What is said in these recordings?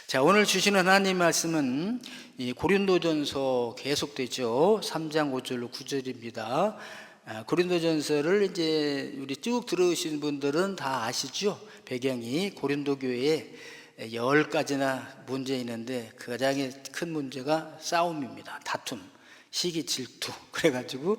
자, 오늘 주시는 하나님 말씀은 이 고린도전서 계속되죠. 3장 5절로 9절입니다. 고린도전서를 이제 우리 쭉 들으신 분들은 다 아시죠? 배경이 고린도 교회에 10가지나 문제 있는데 그 가장 큰 문제가 싸움입니다. 다툼, 시기, 질투. 그래가지고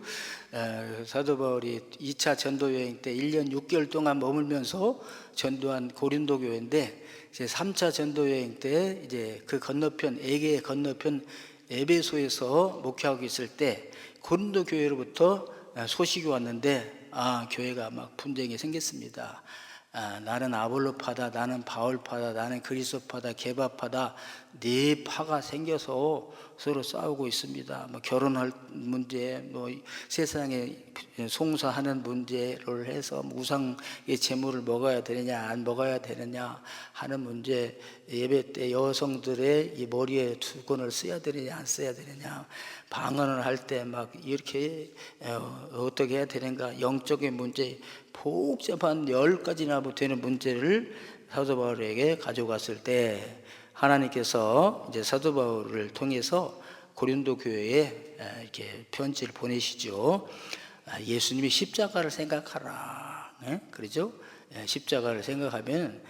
사도 바울이 2차 전도 여행 때 1년 6개월 동안 머물면서 전도한 고린도 교회인데, 이제 3차 전도 여행 때 이제 그 건너편, 에게의 건너편 에베소에서 목회하고 있을 때 고린도 교회로부터 소식이 왔는데, 교회가 막 분쟁이 생겼습니다. 나는 아볼로파다, 나는 바울파다, 나는 그리스도파다, 게바파다, 네 파가 생겨서 서로 싸우고 있습니다. 뭐 결혼할 문제, 뭐 세상에 송사하는 문제를 해서 우상의 제물을 먹어야 되느냐 안 먹어야 되느냐 하는 문제, 예배 때 여성들의 이 머리에 두건을 써야 되느냐 안 써야 되느냐, 방언을 할 때 막 이렇게 어떻게 해야 되는가, 영적인 문제, 복잡한 10가지나 되는 문제를 사도 바울에게 가져갔을 때 하나님께서 이제 사도 바울을 통해서 고린도 교회에 이렇게 편지를 보내시죠. 예수님이 십자가를 생각하라. 그러죠? 십자가를 생각하면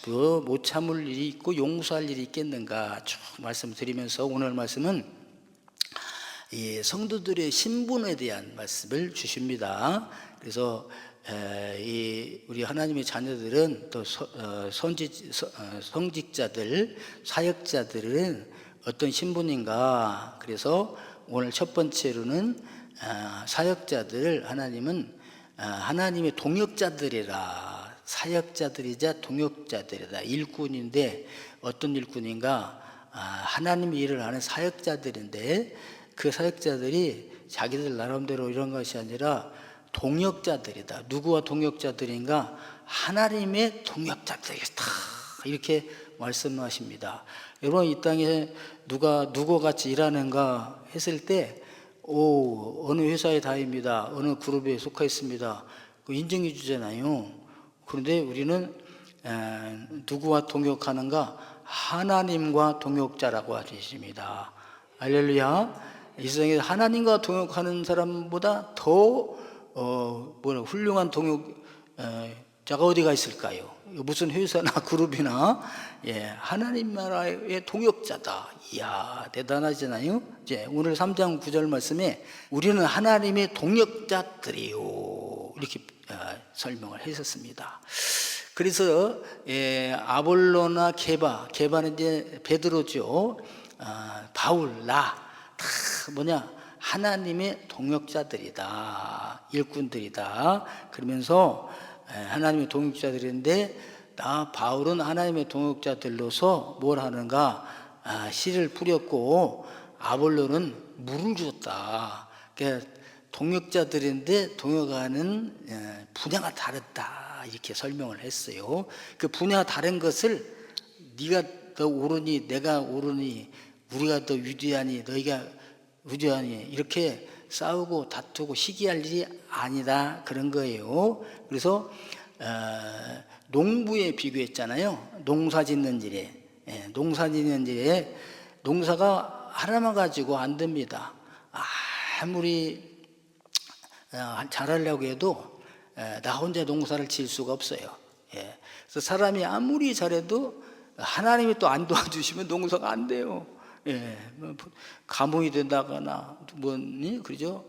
뭐 못 참을 일이 있고 용서할 일이 있겠는가 쭉 말씀드리면서, 오늘 말씀은 이 성도들의 신분에 대한 말씀을 주십니다. 그래서 우리 하나님의 자녀들은 또 성직자들, 사역자들은 어떤 신분인가. 그래서 오늘 첫 번째로는 사역자들, 하나님은 하나님의 동역자들이라. 사역자들이자 동역자들이다. 일꾼인데 어떤 일꾼인가? 하나님의 일을 하는 사역자들인데, 그 사역자들이 자기들 나름대로 이런 것이 아니라 동역자들이다. 누구와 동역자들인가? 하나님의 동역자들이다. 이렇게 말씀하십니다. 여러분, 이 땅에 누가 같이 일하는가 했을 때, 어느 회사에 다닙니다, 어느 그룹에 속해 있습니다, 인정해 주잖아요. 그런데 우리는 누구와 동역하는가? 하나님과 동역자라고 하십니다. 할렐루야. 이 세상에 하나님과 동역하는 사람보다 더 훌륭한 동역자가 어디가 있을까요? 무슨 회사나 그룹이나, 하나님 나라의 동역자다. 이야, 대단하잖아요. 이제 오늘 3장 9절 말씀에 우리는 하나님의 동역자들이요, 이렇게 설명을 했었습니다. 그래서 아볼로나 게바는 이제 베드로죠. 바울, 나 다 하나님의 동역자들이다, 일꾼들이다. 그러면서 하나님의 동역자들인데, 나 바울은 하나님의 동역자들로서 뭘 하는가? 씨를 뿌렸고 아볼로는 물을 줬다. 그러니까 동역자들인데 동역하는 분야가 다르다, 이렇게 설명을 했어요. 그 분야가 다른 것을 네가 더 옳으니 내가 옳으니, 우리가 더 위대하니 너희가 위대하니, 이렇게 싸우고 다투고 시기할 일이 아니다, 그런 거예요. 그래서 농부에 비교했잖아요. 농사 짓는 일에, 농사가 하나만 가지고 안 됩니다. 아무리 잘하려고 해도 나 혼자 농사를 지을 수가 없어요. 그래서 사람이 아무리 잘해도 하나님이 또 안 도와주시면 농사가 안 돼요. 가뭄이 된다거나 그러죠?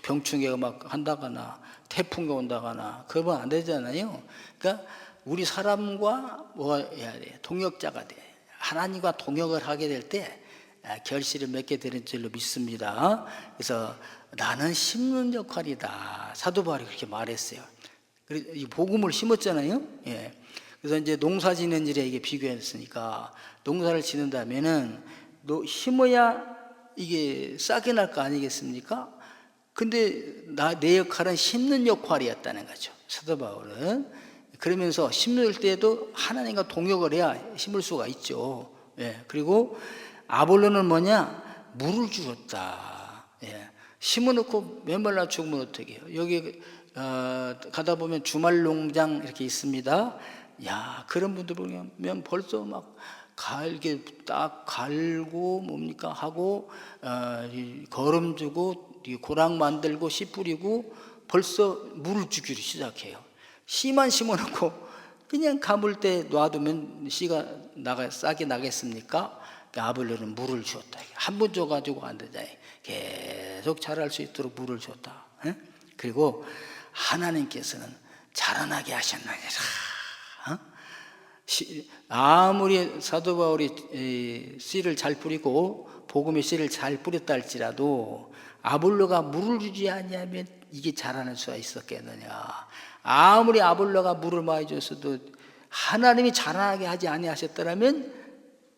병충해가 막 한다거나 태풍이 온다거나 그러면 안 되잖아요. 그러니까 우리 사람과 뭐가 해야 돼? 동역자가 돼. 하나님과 동역을 하게 될 때 결실을 맺게 되는 줄로 믿습니다. 그래서 나는 심는 역할이다, 사도 바울이 그렇게 말했어요. 이 복음을 심었잖아요. 그래서 이제 농사 짓는 일에 이게 비교했으니까, 농사를 짓는다면은 심어야 이게 싹이 날 거 아니겠습니까? 근데 내 역할은 심는 역할이었다는 거죠, 사도 바울은. 그러면서 심을 때도 하나님과 동역을 해야 심을 수가 있죠. 그리고 아볼로는 물을 주었다. 심어놓고 메말라 죽으면 어떻게 해요? 여기 가다 보면 주말 농장 이렇게 있습니다. 야, 그런 분들 보면 벌써 막 갈게 딱 갈고 뭡니까 하고 거름 주고 고랑 만들고 씨 뿌리고 벌써 물을 주기로 시작해요. 씨만 심어놓고 그냥 가물 때 놔두면 씨가 싹이 나겠습니까? 아볼로는 물을 줬다. 한 번 줘가지고 안 되잖아요. 계속 자랄 수 있도록 물을 줬다. 그리고 하나님께서는 자라나게 하셨느니라. 아무리 사도 바울이 씨를 잘 뿌리고 복음의 씨를 잘 뿌렸다 할지라도 아볼로가 물을 주지 아니하면 이게 자라날 수가 있었겠느냐. 아무리 아볼로가 물을 많이 줬어도 하나님이 자라나게 하지 아니하셨더라면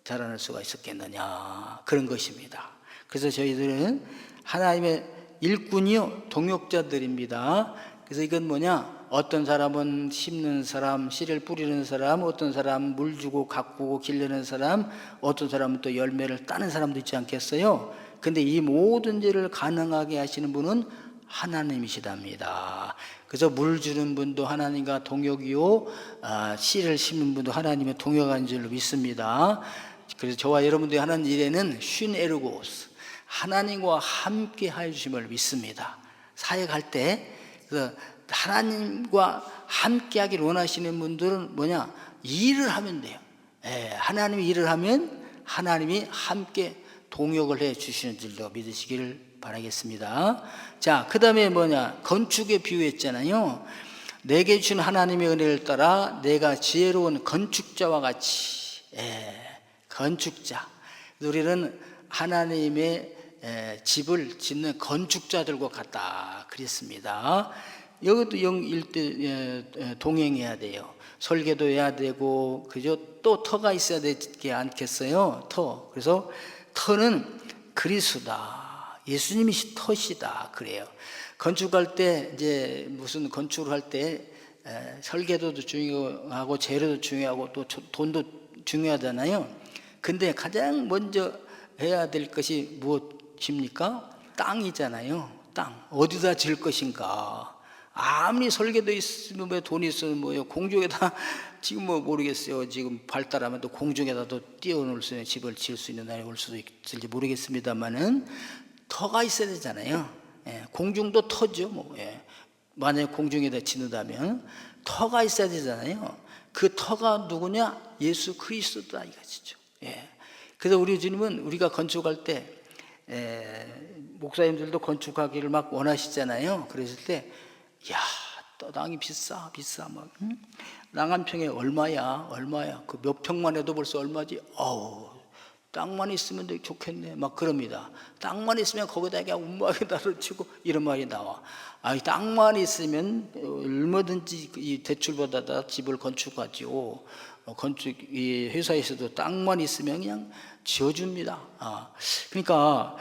자라날 수가 있었겠느냐, 그런 것입니다. 그래서 저희들은 하나님의 일꾼이요 동역자들입니다. 그래서 이건 뭐냐, 어떤 사람은 심는 사람, 씨를 뿌리는 사람, 어떤 사람은 물 주고 가꾸고 기르는 사람, 어떤 사람은 또 열매를 따는 사람도 있지 않겠어요? 근데 이 모든 일을 가능하게 하시는 분은 하나님이시답니다. 그래서 물 주는 분도 하나님과 동역이요, 씨를 심는 분도 하나님의 동역한 줄로 믿습니다. 그래서 저와 여러분들이 하는 일에는 쉰에르고스, 하나님과 함께 해주심을 믿습니다. 사역할 때 그래서 하나님과 함께 하기를 원하시는 분들은 뭐냐, 일을 하면 돼요. 하나님이 일을 하면 하나님이 함께 동역을 해 주시는 줄로 믿으시기를 바라겠습니다. 자, 그 다음에 뭐냐, 건축에 비유했잖아요. 내게 준 하나님의 은혜를 따라 내가 지혜로운 건축자와 같이, 건축자, 우리는 하나님의 집을 짓는 건축자들과 같다 그랬습니다. 여기도 영일대 동행해야 돼요. 설계도 해야 되고, 그죠? 또 터가 있어야 되지 않겠어요? 터. 그래서 터는 그리스도다. 예수님이 터시다. 그래요. 건축할 때, 이제 무슨 건축을 할 때 설계도도 중요하고 재료도 중요하고 또 돈도 중요하잖아요. 근데 가장 먼저 해야 될 것이 무엇입니까? 땅이잖아요. 땅. 어디다 지을 것인가? 아무리 설계도 있으면 왜 돈이 있으면 뭐요? 공중에다 지금 뭐 모르겠어요. 지금 발달하면 또 공중에다도 띄워놓을 수 있는 집을 지을 수 있는 날이 올 수도 있을지 모르겠습니다만은 터가 있어야 되잖아요. 공중도 터죠. 뭐 만약에 공중에다 짓는다면 터가 있어야 되잖아요. 그 터가 누구냐? 예수 그리스도다 이거죠. 그래서 우리 주님은 우리가 건축할 때 목사님들도 건축하기를 막 원하시잖아요. 그랬을 때 야, 또 땅이 비싸 막 땅 한 평에 얼마야? 그 몇 평만 해도 벌써 얼마지? 땅만 있으면 되게 좋겠네 막 그럽니다. 땅만 있으면 거기다 그냥 운막에다 치고 이런 말이 나와. 땅만 있으면 얼마든지 이 대출받아다 집을 건축하죠. 건축 이 회사에서도 땅만 있으면 그냥 지어줍니다. 그러니까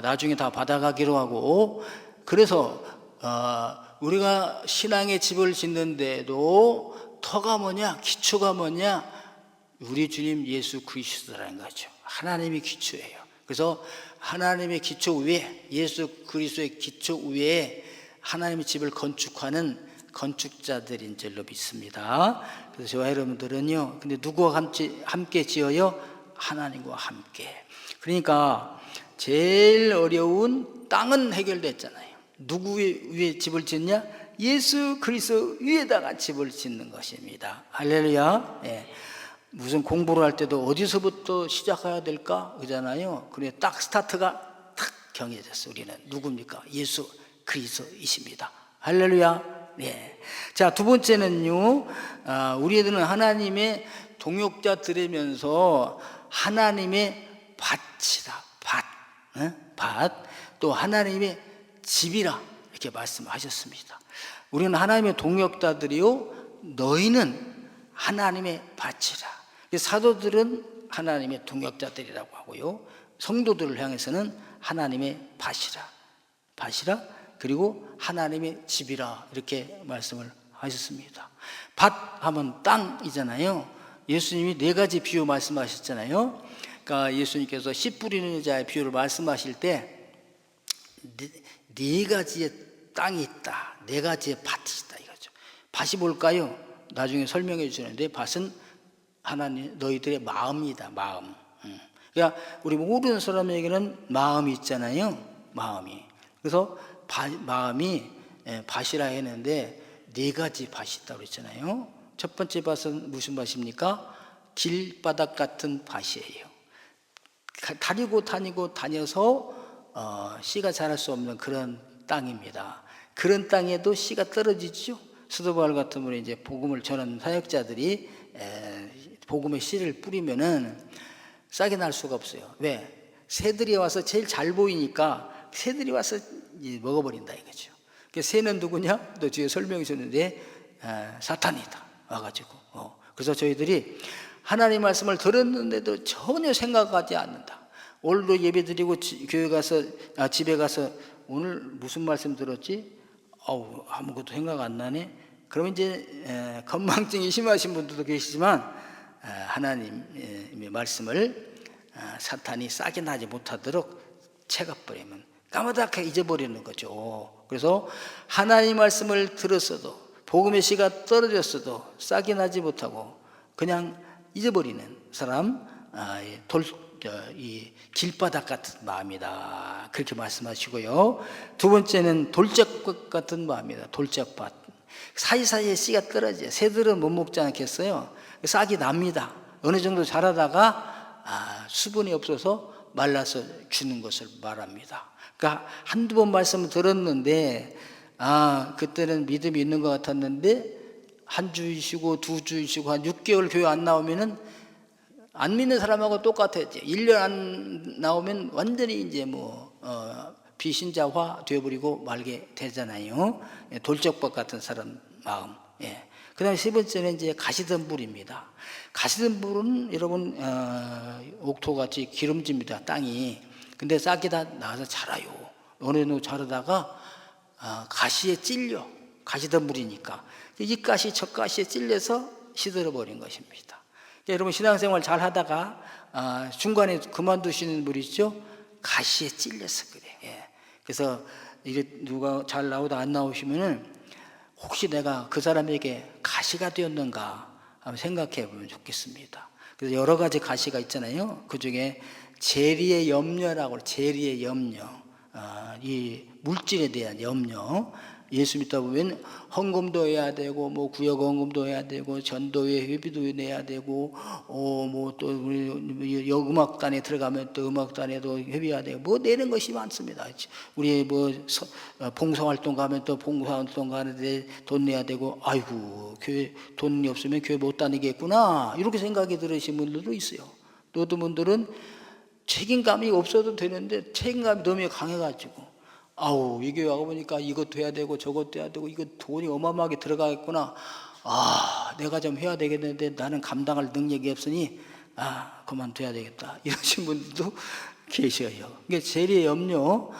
나중에 다 받아가기로 하고, 그래서 우리가 신앙의 집을 짓는데도 터가 뭐냐, 기초가 뭐냐, 우리 주님 예수 그리스도라는 거죠. 하나님이 기초예요. 그래서 하나님의 기초 위에, 예수 그리스도의 기초 위에 하나님의 집을 건축하는 건축자들인 줄로 믿습니다. 그래서 저와 여러분들은요, 근데 누구와 함께 지어요? 하나님과 함께. 그러니까 제일 어려운 땅은 해결됐잖아요. 누구 위에 집을 짓냐? 예수 그리스도 위에다가 집을 짓는 것입니다. 할렐루야. 무슨 공부를 할 때도 어디서부터 시작해야 될까? 그러잖아요. 그래 딱 스타트가 탁 정해졌어요. 우리는 누굽니까? 예수 그리스도이십니다. 할렐루야. 자, 두 번째는요, 우리들은 하나님의 동역자 들으면서 하나님의 밭이다. 밭. 또 하나님의 집이라 이렇게 말씀하셨습니다. 우리는 하나님의 동역자들이요, 너희는 하나님의 밭이라. 사도들은 하나님의 동역자들이라고 하고요, 성도들을 향해서는 하나님의 밭이라 그리고 하나님의 집이라 이렇게 말씀을 하셨습니다. 밭 하면 땅이잖아요. 예수님이 네 가지 비유 말씀하셨잖아요. 그러니까 예수님께서 씨 뿌리는 자의 비유를 말씀하실 때 네 가지의 땅이 있다, 네 가지의 밭이 있다 이거죠. 밭이 뭘까요? 나중에 설명해 주는데 밭은 하나님 너희들의 마음이다. 마음. 그러니까 우리 모든 사람에게는 마음이 있잖아요. 마음이. 그래서 마음이 밭이라 했는데 네 가지 밭이 있다고 그랬잖아요. 첫 번째 밭은 무슨 밭입니까? 길바닥 같은 밭이에요. 다니고 다녀서 씨가 자랄 수 없는 그런 땅입니다. 그런 땅에도 씨가 떨어지죠. 사도 바울 같은 분이 이제 복음을 전하는 사역자들이 복음의 씨를 뿌리면은 싹이 날 수가 없어요. 왜? 새들이 와서 제일 잘 보이니까 새들이 와서 먹어버린다 이거죠. 새는 누구냐? 또 뒤에 설명해 줬는데 사탄이다 와가지고. 그래서 저희들이 하나님 말씀을 들었는데도 전혀 생각하지 않는다. 오늘도 예배드리고 교회 가서 집에 가서 오늘 무슨 말씀 들었지? 아무것도 생각 안 나네. 그러면 이제 건망증이 심하신 분들도 계시지만 하나님의 말씀을 사탄이 싹이 나지 못하도록 채가버리면 까마득하게 잊어버리는 거죠. 그래서 하나님 말씀을 들었어도 복음의 씨가 떨어졌어도 싹이 나지 못하고 그냥 잊어버리는 사람, 이 길바닥 같은 마음이다. 그렇게 말씀하시고요. 두 번째는 돌짝밭 같은 마음이다. 돌짝밭. 사이사이에 씨가 떨어져요. 새들은 못 먹지 않겠어요? 싹이 납니다. 어느 정도 자라다가 수분이 없어서 말라서 죽는 것을 말합니다. 그러니까 한두 번 말씀을 들었는데 그때는 믿음이 있는 것 같았는데 한 주 쉬고 두 주 쉬고 한 6개월 교회 안 나오면은 안 믿는 사람하고 똑같아요. 1년 안 나오면 완전히 이제 비신자화 되어버리고 말게 되잖아요. 돌적박 같은 사람 마음. 그 다음에 세 번째는 이제 가시덤불입니다. 가시덤불은 여러분, 옥토같이 기름집니다. 땅이. 근데 싹이 다 나서 자라요. 어느 정도 자라다가, 가시에 찔려. 가시덤불이니까. 이 가시, 저 가시에 찔려서 시들어버린 것입니다. 여러분, 신앙생활 잘 하다가, 중간에 그만두시는 분 있죠? 가시에 찔려서 그래. 그래서 이게 누가 잘 나오다 안 나오시면은 혹시 내가 그 사람에게 가시가 되었는가 한번 생각해 보면 좋겠습니다. 그래서 여러 가지 가시가 있잖아요. 그 중에 재리의 염려라고, 재리의 염려, 이 물질에 대한 염려. 예수 믿다 보면 헌금도 해야 되고, 구역 헌금도 해야 되고, 전도회 회비도 내야 되고, 또 우리 음악단에 들어가면 또 음악단에도 회비해야 되고, 내는 것이 많습니다. 우리 봉사활동 가면 또 봉사활동 가는데 돈 내야 되고, 아이고, 교회 돈이 없으면 교회 못 다니겠구나. 이렇게 생각이 들으신 분들도 있어요. 또 어떤 분들은 책임감이 없어도 되는데 책임감이 너무 강해가지고, 이 교회 와보니까 이것도 해야 되고 저것도 해야 되고 이거 돈이 어마어마하게 들어가겠구나. 내가 좀 해야 되겠는데 나는 감당할 능력이 없으니 그만둬야 되겠다. 이러신 분들도 계셔요. 이게 재리의 염려,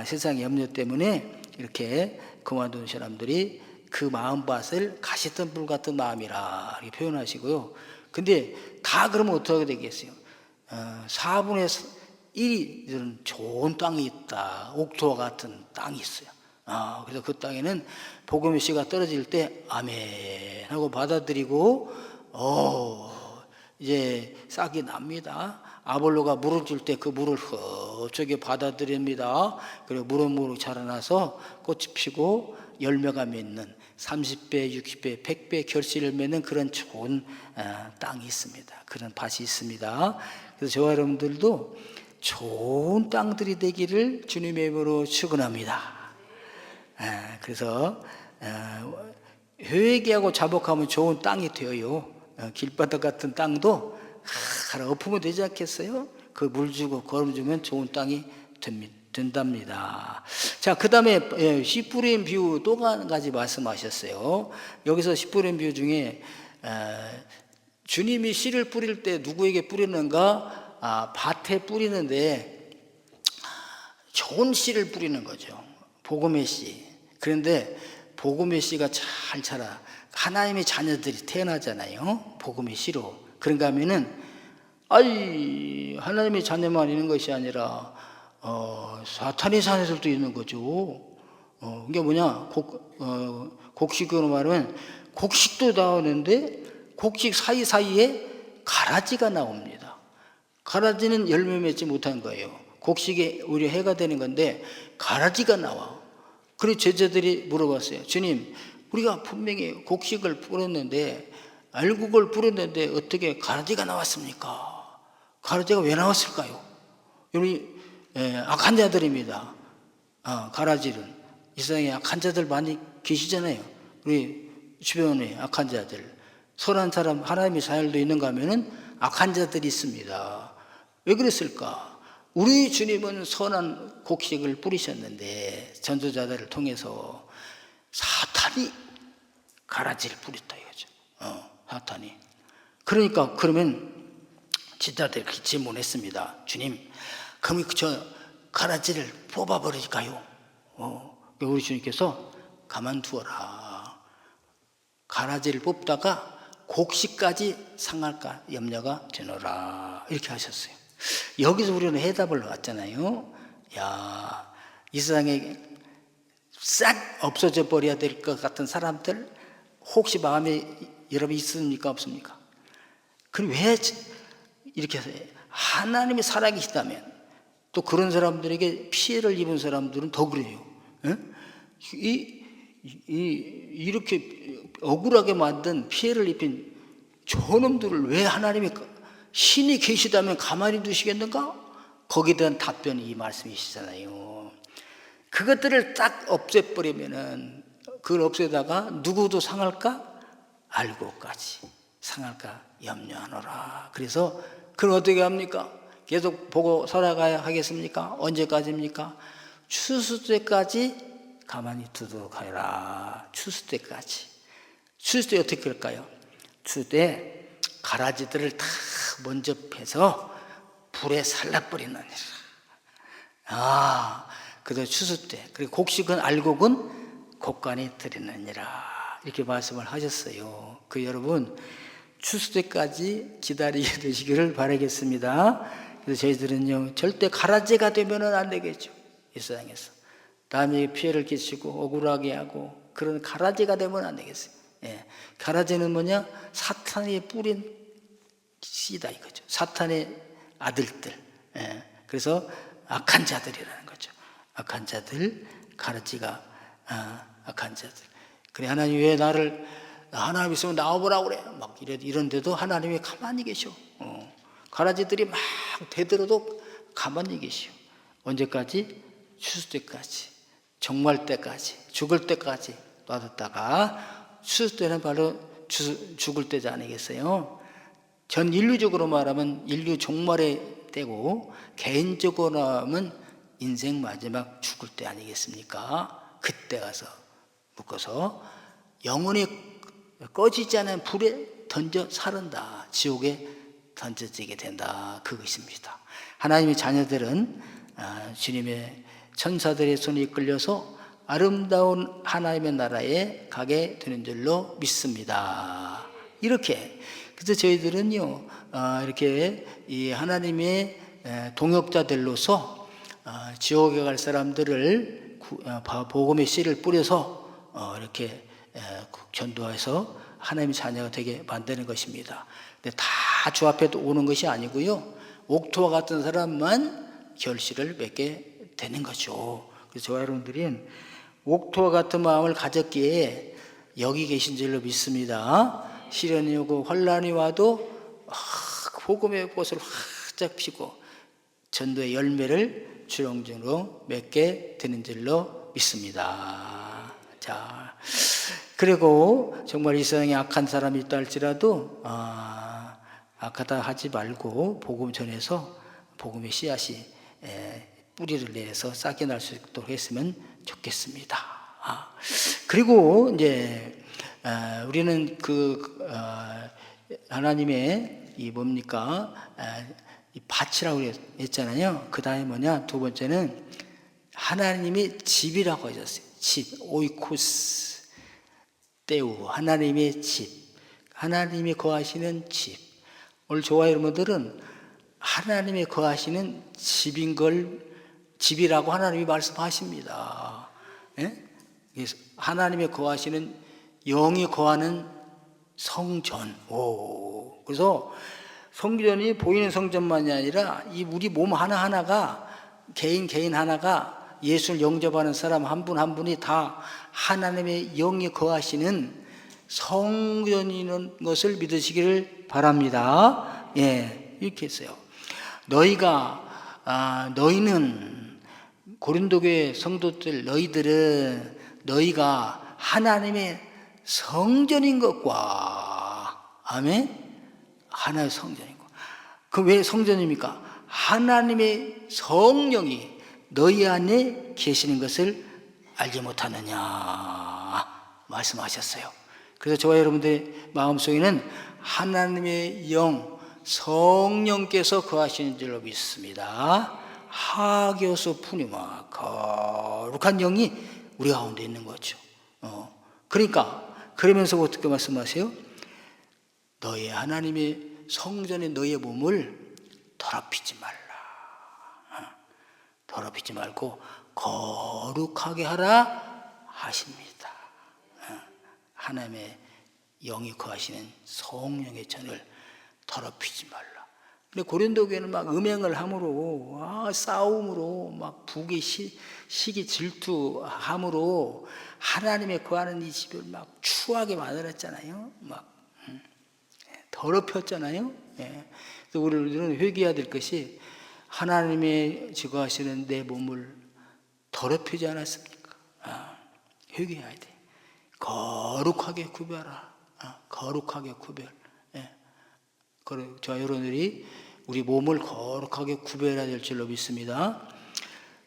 세상의 염려 때문에 이렇게 그만둔 사람들이 그 마음밭을 가시덤불 같은 마음이라 이렇게 표현하시고요. 근데 다 그러면 어떻게 되겠어요? 4분의 1이 좋은 땅이 있다. 옥토와 같은 땅이 있어요. 그래서 그 땅에는 복음의 씨가 떨어질 때 아멘 하고 받아들이고 이제 싹이 납니다. 아볼로가 물을 줄 때 그 물을 흡족하게 받아들입니다. 그리고 무럭무럭 자라나서 꽃이 피고 열매가 맺는 30배, 60배, 100배 결실을 맺는 그런 좋은 땅이 있습니다. 그런 밭이 있습니다. 그래서 저와 여러분들도 좋은 땅들이 되기를 주님의 이름으로 축원합니다. 그래서 회개하고 자복하면 좋은 땅이 되어요. 길바닥 같은 땅도 엎으면 되지 않겠어요? 그 물 주고 거름 주면 좋은 땅이 된답니다. 자, 그 다음에 씨 뿌린 비유 또 한 가지 말씀하셨어요. 여기서 씨 뿌린 비유 중에 주님이 씨를 뿌릴 때 누구에게 뿌리는가? 밭에 뿌리는데 좋은 씨를 뿌리는 거죠. 복음의 씨. 그런데 복음의 씨가 잘 자라. 하나님의 자녀들이 태어나잖아요. 복음의 씨로. 그런가 하면은 하나님의 자녀만 있는 것이 아니라 사탄의 자녀들도 있는 거죠. 이게 뭐냐? 곡식으로 말하면 곡식도 나오는데 곡식 사이사이에 가라지가 나옵니다. 가라지는 열매 맺지 못한 거예요. 곡식에 오히려 해가 되는 건데 가라지가 나와. 그리고 제자들이 물어봤어요. 주님, 우리가 분명히 곡식을 뿌렸는데 알곡을 뿌렸는데 어떻게 가라지가 나왔습니까? 가라지가 왜 나왔을까요? 우리 악한 자들입니다. 가라지는 이 세상에 악한 자들 많이 계시잖아요. 우리 주변에 악한 자들, 선한 사람, 하나님의 자녀도 있는가 하면은 악한 자들이 있습니다. 왜 그랬을까? 우리 주님은 선한 곡식을 뿌리셨는데 전도자들을 통해서 사탄이 가라지를 뿌렸다 이거죠. 사탄이. 그러니까 그러면 제자들이 그렇게 질문했습니다. 주님, 그럼 저 가라지를 뽑아버릴까요? 우리 주님께서 가만두어라. 가라지를 뽑다가 곡식까지 상할까 염려가 되노라. 이렇게 하셨어요. 여기서 우리는 해답을 왔잖아요. 야, 이 세상에 싹 없어져 버려야 될 것 같은 사람들 혹시 마음에 여러분 있습니까? 없습니까? 그럼 왜 이렇게 하세요? 하나님이 살아계시다면 또 그런 사람들에게 피해를 입은 사람들은 더 그래요. 이렇게 억울하게 만든 피해를 입힌 저놈들을 왜 하나님이 신이 계시다면 가만히 두시겠는가? 거기에 대한 답변이 이 말씀이시잖아요. 그것들을 딱 없애버리면은 그걸 없애다가 누구도 상할까? 알고까지 상할까 염려하노라. 그래서 그걸 어떻게 합니까? 계속 보고 살아가야 하겠습니까? 언제까지입니까? 추수 때까지 가만히 두도록 하여라. 추수 때까지. 추수 때 어떻게 할까요? 추수 때 가라지들을 다 먼저 패서 불에 살라버리느니라. 그래서 추수 때, 그리고 곡식은 알곡은 곡간에 드리느니라. 이렇게 말씀을 하셨어요. 그 여러분, 추수 때까지 기다리게 되시기를 바라겠습니다. 그래서 저희들은요, 절대 가라지가 되면은 안 되겠죠. 이 세상에서. 남에게 피해를 끼치고 억울하게 하고 그런 가라지가 되면 안 되겠어요. 가라지는 뭐냐? 사탄이 뿌린 씨다 이거죠. 사탄의 아들들. 그래서 악한 자들이라는 거죠. 악한 자들, 가라지가 악한 자들. 그래, 하나님 왜 나를 하나님 있으면 나와보라고 그래. 막 이런데도 하나님이 가만히 계셔. 가라지들이 막 대들어도 가만히 계시오. 언제까지? 추수 때까지, 종말 때까지, 죽을 때까지 놔뒀다가 추수 때는 바로 죽을 때지 아니겠어요? 전 인류적으로 말하면 인류 종말의 때고 개인적으로 하면 인생 마지막 죽을 때 아니겠습니까? 그때 가서 묶어서 영원히 꺼지지 않은 불에 던져 사른다. 지옥에 던져지게 된다. 그것입니다. 하나님의 자녀들은 주님의 천사들의 손에 이끌려서 아름다운 하나님의 나라에 가게 되는 줄로 믿습니다. 이렇게. 그래서 저희들은요, 이렇게 이 하나님의 동역자들로서 지옥에 갈 사람들을 복음의 씨를 뿌려서 이렇게 전도해서 하나님의 자녀가 되게 만드는 것입니다. 근데 다 주 앞에 오는 것이 아니고요, 옥토와 같은 사람만 결실을 맺게 되는 거죠. 그래서 저와 여러분들은 옥토와 같은 마음을 가졌기에 여기 계신 줄로 믿습니다. 시련이 오고 환란이 와도 복음의 꽃을 활짝 피고 전도의 열매를 주렁주렁 맺게 되는 줄로 믿습니다. 자, 그리고 정말 이 세상에 악한 사람이 있다 할지라도 악하다 하지 말고 복음 전해서 복음의 씨앗이 뿌리를 내서 싹이 날 수 있도록 했으면 좋겠습니다. 그리고 이제 우리는 하나님의 이 뭡니까? 이 밭이라고 했잖아요. 그 다음에 뭐냐? 두 번째는 하나님의 집이라고 하셨어요. 집, 오이코스, 때우, 하나님의 집, 하나님이 거하시는 집. 오늘 저와 여러분들은 하나님이 거하시는 집인 걸 집이라고 하나님이 말씀하십니다. 그래서 하나님이 거하시는 영이 거하는 성전. 그래서 성전이 보이는 성전만이 아니라 이 우리 몸 하나하나가 개인 하나가 예수를 영접하는 사람 한 분 한 분이 다 하나님의 영이 거하시는 성전이는 것을 믿으시기를 바랍니다. 예, 이렇게 했어요. 너희는 고린도교회 성도들, 너희가 하나님의 성전인 것과, 아멘? 하나의 성전인 것. 그 왜 성전입니까? 하나님의 성령이 너희 안에 계시는 것을 알지 못하느냐 말씀하셨어요. 그래서 저와 여러분들의 마음속에는 하나님의 영, 성령께서 거하시는 줄로 믿습니다. 하교서 푸니마, 거룩한 영이 우리 가운데 있는 거죠. 그러면서 어떻게 말씀하세요? 너희 하나님의 성전의 너희의 몸을 더럽히지 말라. 더럽히지 말고 거룩하게 하라 하십니다. 하나님의 영이 거하시는 성령의 전을 더럽히지 말라. 근데 고린도 교회는 막 음행을 함으로, 싸움으로, 막 부귀 시기 질투함으로 하나님의 거하는 이 집을 막 추하게 만들었잖아요. 막 더럽혔잖아요. 예. 그래서 우리는 회개해야 될 것이 하나님의 거하시는 내 몸을 더럽히지 않았습니까? 회개해야 돼. 거룩하게 구별하라. 거룩하게 구별. 예. 저와 여러분들이 우리 몸을 거룩하게 구별해야 될 줄로 믿습니다.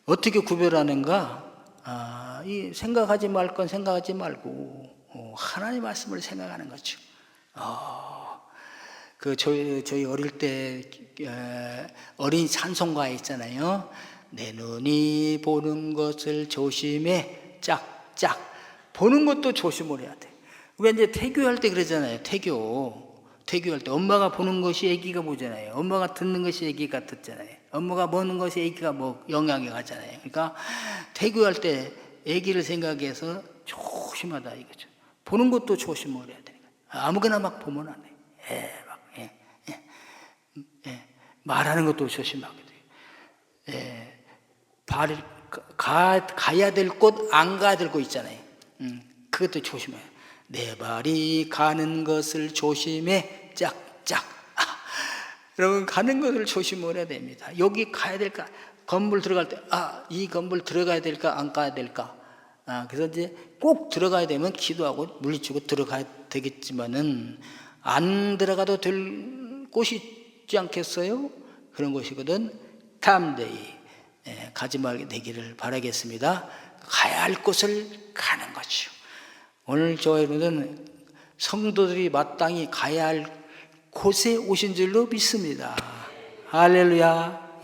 어떻게 구별하는가? 이 생각하지 말 건 생각하지 말고 하나님 말씀을 생각하는 거죠. 저희 어릴 때 어린이 찬송가에 있잖아요. 내 눈이 보는 것을 조심해 짝짝. 보는 것도 조심을 해야 돼. 왜 이제 태교할 때 그러잖아요. 태교할 때 엄마가 보는 것이 아기가 보잖아요. 엄마가 듣는 것이 아기가 듣잖아요. 엄마가 보는 것이 아기가 영향이 가잖아요. 그러니까 태교할 때 아기를 생각해서 조심하다 이거죠. 보는 것도 조심을 해야 되는 거예요. 아무거나 막 보면 안 돼. 말하는 것도 조심하게 돼요. 가야 될 곳, 안 가야 될 곳 있잖아요. 그것도 조심해요. 내 발이 가는 것을 조심해 짝짝. 여러분 가는 것을 조심을 해야 됩니다. 여기 가야 될까? 건물 들어갈 때 이 건물 들어가야 될까 안 가야 될까? 그래서 이제 꼭 들어가야 되면 기도하고 물리치고 들어가야 되겠지만은 안 들어가도 될 곳이 있지 않겠어요? 그런 곳이거든. 탐데이 가지 말게 되기를 바라겠습니다. 가야 할 곳을 가는 거죠. 오늘 저와 여러분은 성도들이 마땅히 가야 할 곳에 오신 줄로 믿습니다. 할렐루야.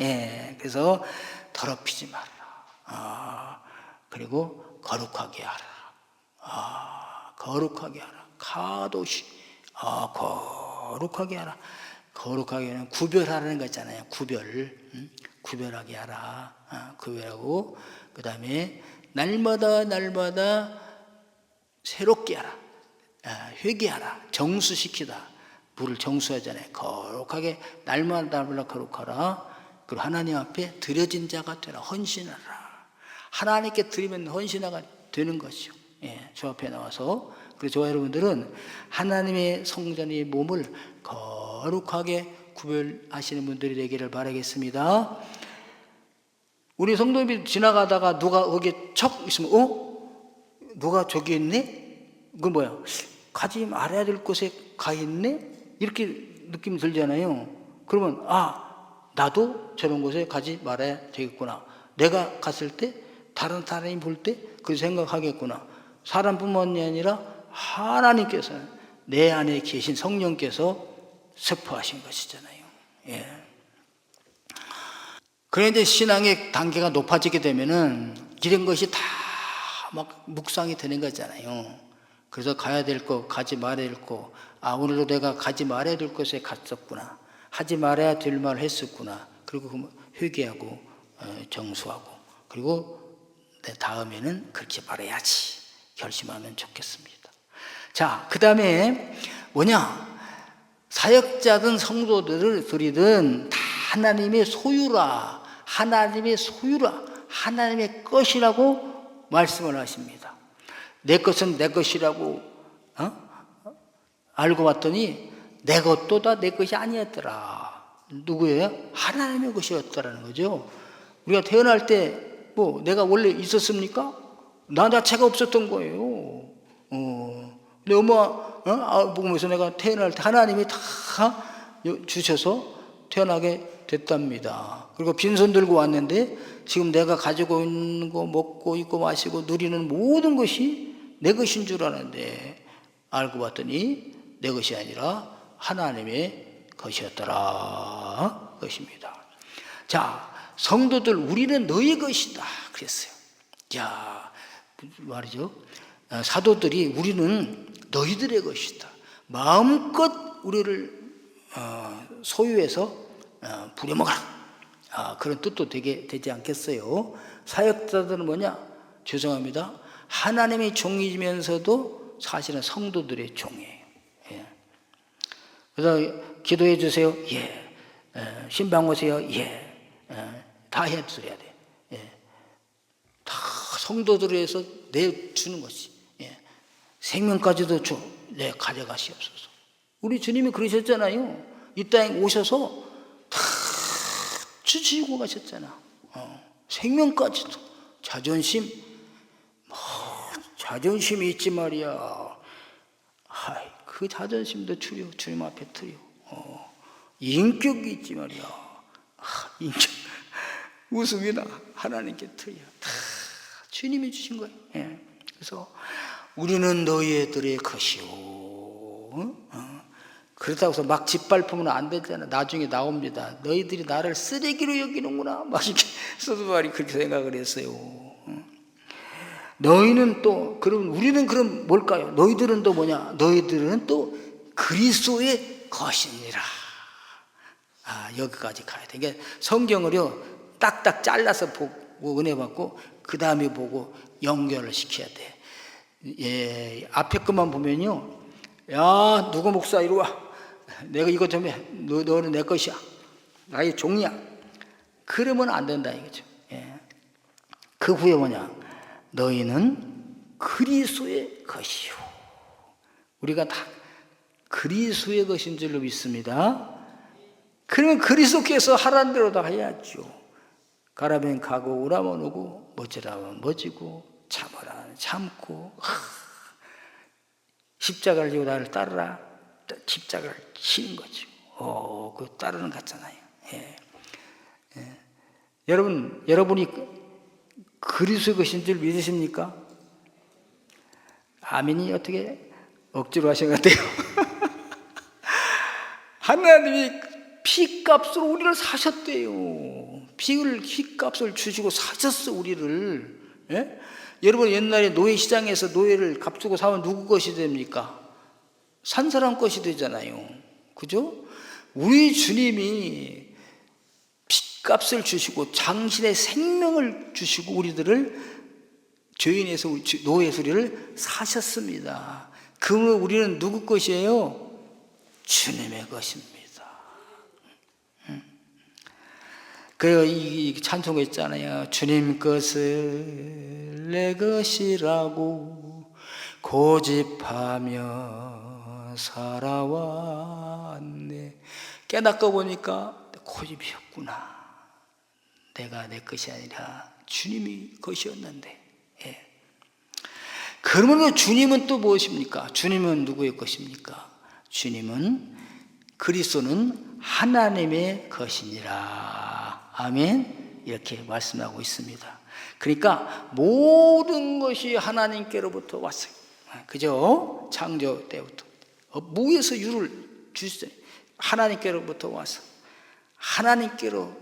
그래서 더럽히지 말라. 그리고 거룩하게 하라. 거룩하게 하라. 카도시. 거룩하게 하라. 거룩하게 하라. 구별하라는 거 있잖아요. 구별하게 하라. 구별하고 그 다음에 날마다 새롭게 하라. 회개하라. 정수시키다. 물을 정수하잖아요. 거룩하게 날마다 거룩하라. 그리고 하나님 앞에 드려진 자가 되라. 헌신하라. 하나님께 드리면 헌신하가 되는 것이죠. 저 앞에 나와서. 그래서 저와 여러분들은 하나님의 성전의 몸을 거룩하게 구별하시는 분들이 되기를 바라겠습니다. 우리 성도님이 지나가다가 누가 거기 척 있으면 누가 저기 있네? 그건 뭐야? 가지 말아야 될 곳에 가 있네? 이렇게 느낌이 들잖아요. 그러면 나도 저런 곳에 가지 말아야 되겠구나. 내가 갔을 때 다른 사람이 볼 때 그 생각하겠구나. 사람뿐만이 아니라 하나님께서 내 안에 계신 성령께서 선포하신 것이잖아요. 그런데 신앙의 단계가 높아지게 되면은 이런 것이 다 막 묵상이 되는 거잖아요. 그래서 가야 될 거, 가지 말아야 될 거, 오늘도 내가 가지 말아야 될 곳에 갔었구나. 하지 말아야 될 말 했었구나. 그리고 회개하고 정수하고 그리고 내 다음에는 그렇게 말해야지 결심하면 좋겠습니다. 자, 그 다음에 뭐냐? 사역자든 성도들이든 다 하나님의 소유라, 하나님의 소유라, 하나님의 것이라고 말씀을 하십니다. 내 것은 내 것이라고 알고 봤더니 내 것도 다 내 것이 아니었더라. 누구예요? 하나님의 것이었더라는 거죠. 우리가 태어날 때 뭐 내가 원래 있었습니까? 나 자체가 없었던 거예요. 근데 엄마 보면서 내가 태어날 때 하나님이 다 주셔서 태어나게 됐답니다. 그리고 빈손 들고 왔는데 지금 내가 가지고 있는 거 먹고 있고 마시고 누리는 모든 것이 내 것인 줄 아는데 알고 봤더니 내 것이 아니라 하나님의 것이었더라 것입니다. 자, 성도들 우리는 너희 것이다 그랬어요. 자, 말이죠. 사도들이 우리는 너희들의 것이다. 마음껏 우리를 소유해서 부려먹어라. 그런 뜻도 되지 않겠어요. 사역자들은 뭐냐? 죄송합니다. 하나님의 종이면서도 사실은 성도들의 종이에요. 예. 그래서 기도해 주세요. 예. 신방 오세요. 예. 다 해드려야 돼. 예. 다 성도들을 위해서 내주는 것이. 예. 생명까지도 줘. 내 가져가시옵소서. 우리 주님이 그러셨잖아요. 이 땅에 오셔서 다 주시고 가셨잖아. 생명까지도. 자존심이 있지 말이야. 그 자존심도 주님 앞에 드려. 인격이 있지 말이야. 인격. 웃음이나 하나님께 드려. 다 주님이 주신 거예요. 예. 그래서 우리는 너희들의 것이오. 그렇다고 해서 막 짓밟으면 안 되잖아. 나중에 나옵니다. 너희들이 나를 쓰레기로 여기는구나. 막 이렇게 서두발이 그렇게 생각을 했어요. 너희는 또, 그럼 우리는 그럼 뭘까요? 너희들은 또 뭐냐? 너희들은 또 그리스도의 것이니라. 여기까지 가야 돼. 그러니까 성경을요, 딱딱 잘라서 보고 은혜 받고, 그 다음에 보고 연결을 시켜야 돼. 예, 앞에 것만 보면요. 야, 누구 목사 이리 와. 내가 이거 좀 해. 너는 내 것이야. 나의 종이야. 그러면 안 된다 이거죠. 예. 그 후에 뭐냐? 너희는 그리스도의 것이요. 우리가 다 그리스도의 것인 줄로 믿습니다. 그러면 그리스도께서 하라는 대로 다 해야죠. 가라면 가고 오라면 오고 멋지라면 멋지고 참으라면 참고 십자가를 지고 나를 따르라. 십자가를 치는 거죠. 그 따르는 것 같잖아요. 예. 예. 여러분이 그리스도의 것인 줄 믿으십니까? 아멘이 어떻게 억지로 하신 것 같아요. 하나님이 피값으로 우리를 사셨대요. 피값을 주시고 사셨어 우리를. 예? 여러분 옛날에 노예시장에서 노예를 값주고 사면 누구 것이 됩니까? 산 사람 것이 되잖아요. 그죠? 우리 주님이 피값을 주시고 당신의 생명을 주시고 우리들을 죄인에서 노예에서 우리를 사셨습니다. 그러면 우리는 누구 것이에요? 주님의 것입니다. 그 이 찬송가 있잖아요. 주님 것을 내 것이라고 고집하며 살아왔네. 깨닫고 보니까 고집이었구나. 내가 내 것이 아니라 주님이 것이었는데. 예. 그러면 주님은 또 무엇입니까? 주님은 누구의 것입니까? 주님은 그리스도는 하나님의 것이니라. 아멘. 이렇게 말씀하고 있습니다. 그러니까 모든 것이 하나님께로부터 왔어요. 그죠? 창조 때부터 무에서 유를 주셨어요. 하나님께로부터 와서 하나님께로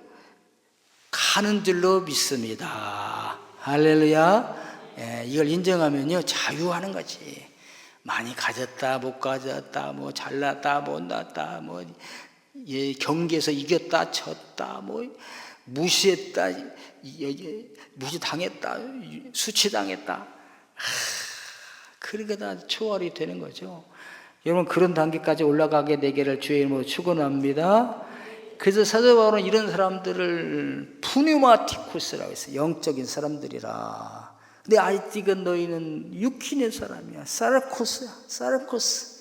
가는 줄로 믿습니다. 할렐루야. 예, 이걸 인정하면요 자유하는 거지. 많이 가졌다 못 가졌다 뭐 잘났다 못났다 뭐 예, 경기에서 이겼다 졌다 뭐 무시했다 무시당했다 수치당했다 그렇게 다 초월이 되는 거죠. 여러분, 그런 단계까지 올라가게 되기를 주의 이름으로 축원합니다. 그래서 사도 바울은 이런 사람들을 푸뉴마티쿠스라고 했어요. 영적인 사람들이라. 근데 아직은 너희는 육신의 사람이야. 사르코스야. 사르코스.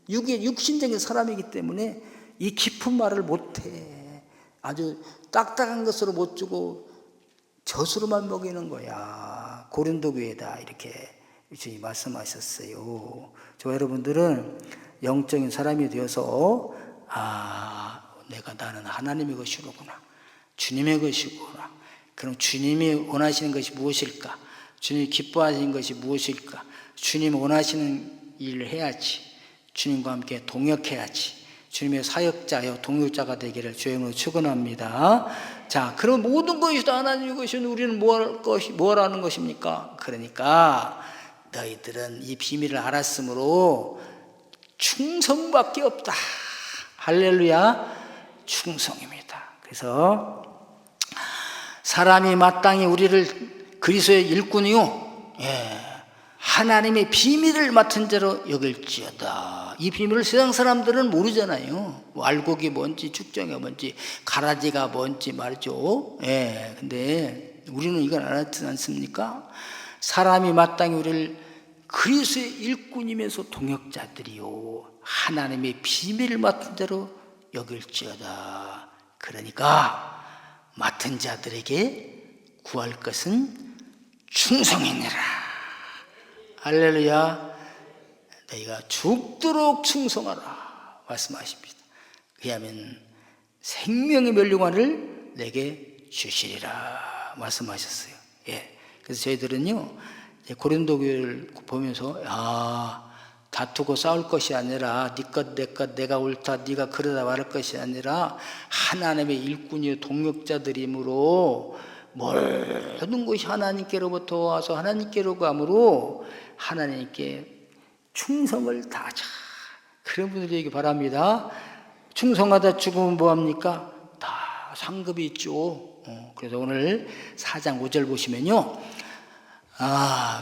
육신적인 사람이기 때문에 이 깊은 말을 못해. 아주 딱딱한 것으로 못 주고 젖으로만 먹이는 거야. 고린도 교회다, 이렇게 주님 말씀하셨어요. 저 여러분들은 영적인 사람이 되어서 나는 하나님의 것이로구나, 주님의 것이구나. 그럼 주님이 원하시는 것이 무엇일까? 주님이 기뻐하시는 것이 무엇일까? 주님이 원하시는 일을 해야지. 주님과 함께 동역해야지. 주님의 사역자여 동역자가 되기를 주의 이름으로 축원합니다. 자, 그럼 모든 것이 다 하나님의 것이면 우리는 뭘 하는 것입니까? 그러니까 너희들은 이 비밀을 알았으므로 충성밖에 없다. 할렐루야. 충성입니다. 그래서 사람이 마땅히 우리를 그리스도의 일꾼이요, 하나님의 비밀을 맡은 자로 여길지어다. 이 비밀을 세상 사람들은 모르잖아요. 알곡이 뭔지, 축정이 뭔지, 가라지가 뭔지 말이죠. 근데 우리는 이걸 알았지 않습니까? 사람이 마땅히 우리를 그리스도의 일꾼이면서 동역자들이요, 하나님의 비밀을 맡은 자로 여길지어다. 그러니까 맡은 자들에게 구할 것은 충성이니라. 할렐루야. 너희가 죽도록 충성하라 말씀하십니다. 그리하면 생명의 면류관을 내게 주시리라 말씀하셨어요. 그래서 저희들은요, 고린도 교회를 보면서 다투고 싸울 것이 아니라 네 것 내 것 내가 옳다 네가 그러다 말할 것이 아니라 하나님의 일꾼이요 동역자들이므로 모든 것이 하나님께로부터 와서 하나님께로 감으로 하나님께 충성을 다하자. 그런 분들에게 바랍니다. 충성하다 죽으면 뭐합니까? 다 상급이 있죠. 그래서 오늘 4장 5절 보시면요,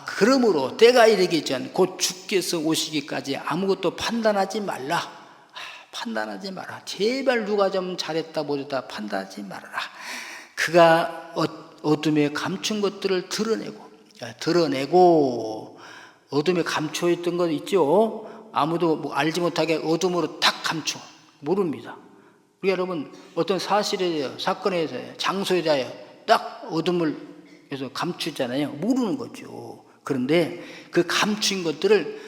그러므로 때가 이르기 전 곧 주께서 오시기까지 아무것도 판단하지 말라. 판단하지 마라. 제발 누가 좀 잘했다 못했다 판단하지 말아라. 그가 어둠에 감춘 것들을 드러내고 어둠에 감춰있던 것 있죠. 아무도 알지 못하게 어둠으로 탁 감춰 모릅니다. 우리 여러분, 어떤 사실에 대해 사건에 대해 장소에 대해 딱 어둠을 그래서 감추잖아요. 모르는 거죠. 그런데 그 감춘 것들을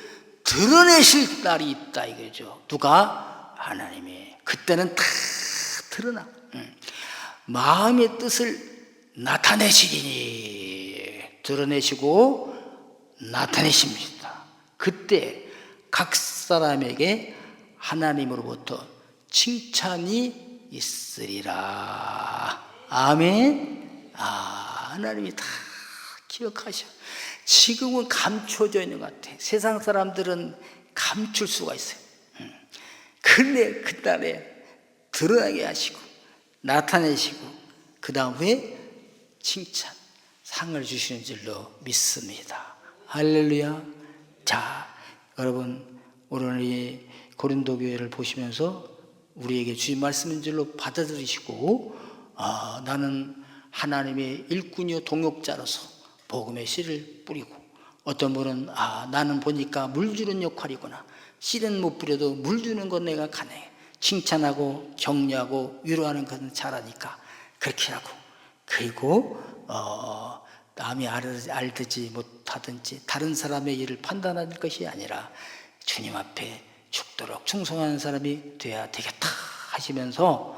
드러내실 날이 있다 이거죠. 누가? 하나님이. 그때는 다 드러나. 마음의 뜻을 나타내시리니. 드러내시고 나타내십니다. 그때 각 사람에게 하나님으로부터 칭찬이 있으리라. 아멘. 하나님이 다 기억하셔. 지금은 감춰져 있는 것 같아. 세상 사람들은 감출 수가 있어요. 근데 그날에 드러나게 하시고 나타내시고 그 다음에 칭찬, 상을 주시는 줄로 믿습니다. 할렐루야. 자, 여러분, 오늘 이 고린도 교회를 보시면서 우리에게 주신 말씀인 줄로 받아들이시고, 나는 하나님의 일꾼이요 동역자로서 복음의 씨를 뿌리고, 어떤 분은 나는 보니까 물 주는 역할이구나. 씨는 못 뿌려도 물 주는 건 내가 가능해. 칭찬하고 격려하고 위로하는 것은 잘하니까 그렇게 하고, 그리고 남이 알든지 못하든지 다른 사람의 일을 판단하는 것이 아니라 주님 앞에 죽도록 충성하는 사람이 돼야 되겠다 하시면서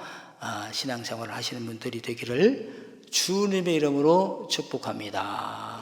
신앙생활을 하시는 분들이 되기를 주님의 이름으로 축복합니다.